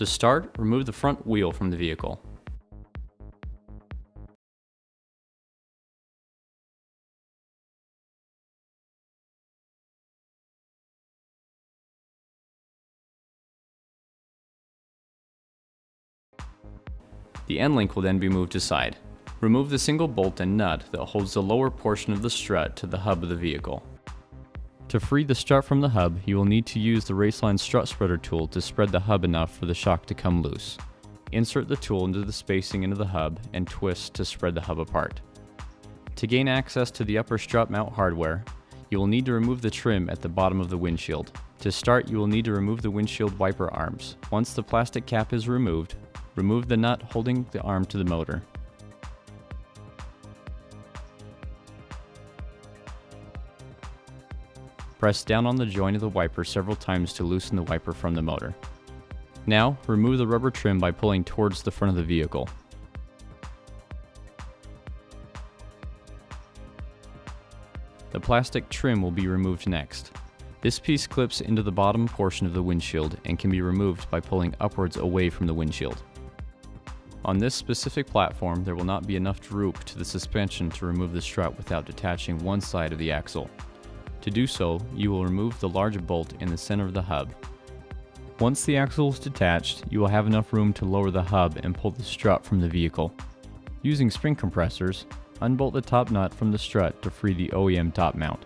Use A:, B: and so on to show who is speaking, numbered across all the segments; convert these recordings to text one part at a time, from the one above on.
A: To start, remove the front wheel from the vehicle. The end link will then be moved aside. Remove the single bolt and nut that holds the lower portion of the strut to the hub of the vehicle. To free the strut from the hub, you will need to use the Raceline strut spreader tool to spread the hub enough for the shock to come loose. Insert the tool into the spacing into the hub and twist to spread the hub apart. To gain access to the upper strut mount hardware, you will need to remove the trim at the bottom of the windshield. To start, you will need to remove the windshield wiper arms. Once the plastic cap is removed, remove the nut holding the arm to the motor. Press down on the joint of the wiper several times to loosen the wiper from the motor. Now, remove the rubber trim by pulling towards the front of the vehicle. The plastic trim will be removed next. This piece clips into the bottom portion of the windshield and can be removed by pulling upwards away from the windshield. On this specific platform, there will not be enough droop to the suspension to remove the strut without detaching one side of the axle. To do so, you will remove the large bolt in the center of the hub. Once the axle is detached, you will have enough room to lower the hub and pull the strut from the vehicle. Using spring compressors, unbolt the top nut from the strut to free the OEM top mount.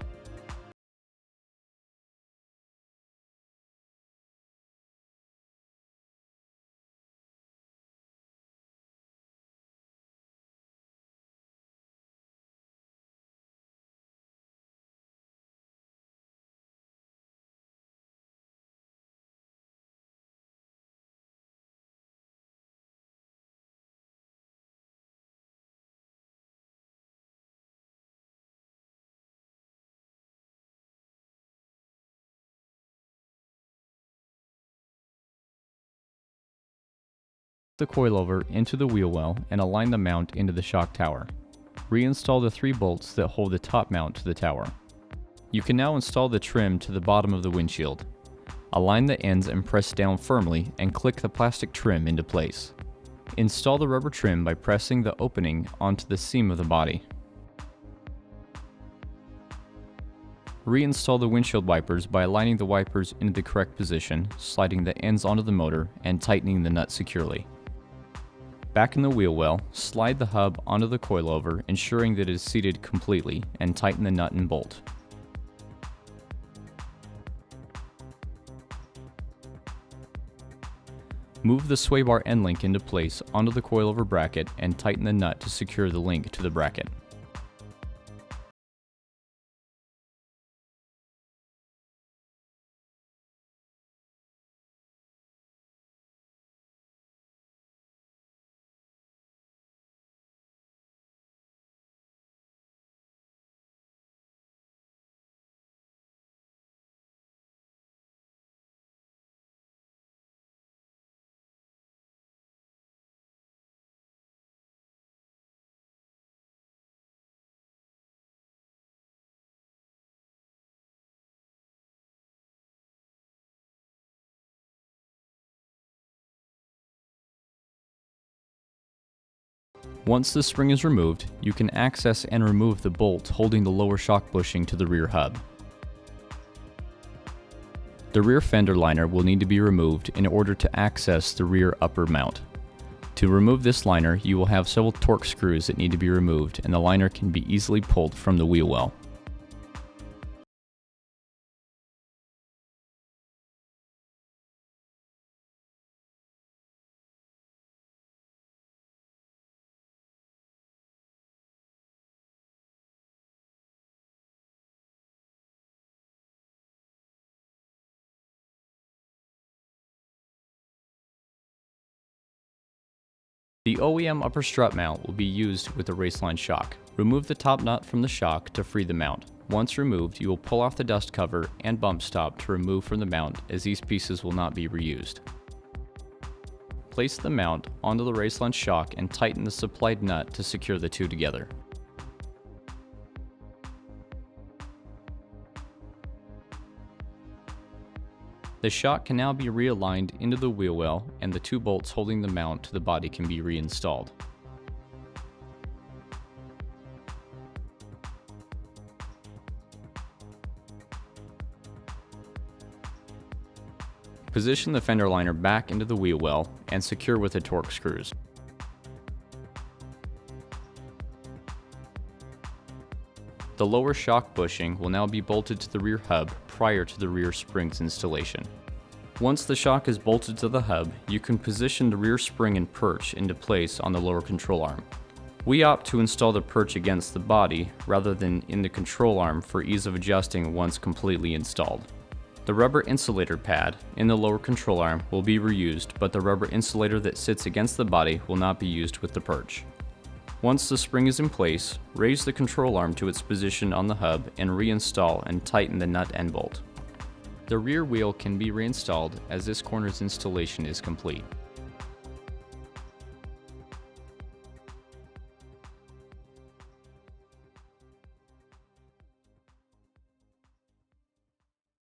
A: The coilover into the wheel well and align the mount into the shock tower. Reinstall the 3 bolts that hold the top mount to the tower. You can now install the trim to the bottom of the windshield. Align the ends and press down firmly and click the plastic trim into place. Install the rubber trim by pressing the opening onto the seam of the body. Reinstall the windshield wipers by aligning the wipers into the correct position, sliding the ends onto the motor, and tightening the nut securely. Back in the wheel well, slide the hub onto the coilover, ensuring that it is seated completely, and tighten the nut and bolt. Move the sway bar end link into place onto the coilover bracket and tighten the nut to secure the link to the bracket. Once the spring is removed, you can access and remove the bolt holding the lower shock bushing to the rear hub. The rear fender liner will need to be removed in order to access the rear upper mount. To remove this liner, you will have several torque screws that need to be removed, and the liner can be easily pulled from the wheel well. The OEM upper strut mount will be used with the Raceline shock. Remove the top nut from the shock to free the mount. Once removed, you will pull off the dust cover and bump stop to remove from the mount, as these pieces will not be reused. Place the mount onto the Raceline shock and tighten the supplied nut to secure the two together. The shock can now be realigned into the wheel well, and the 2 bolts holding the mount to the body can be reinstalled. Position the fender liner back into the wheel well and secure with the torque screws. The lower shock bushing will now be bolted to the rear hub prior to the rear springs installation. Once the shock is bolted to the hub, you can position the rear spring and perch into place on the lower control arm. We opt to install the perch against the body rather than in the control arm for ease of adjusting once completely installed. The rubber insulator pad in the lower control arm will be reused, but the rubber insulator that sits against the body will not be used with the perch. Once the spring is in place, raise the control arm to its position on the hub and reinstall and tighten the nut and bolt. The rear wheel can be reinstalled as this corner's installation is complete.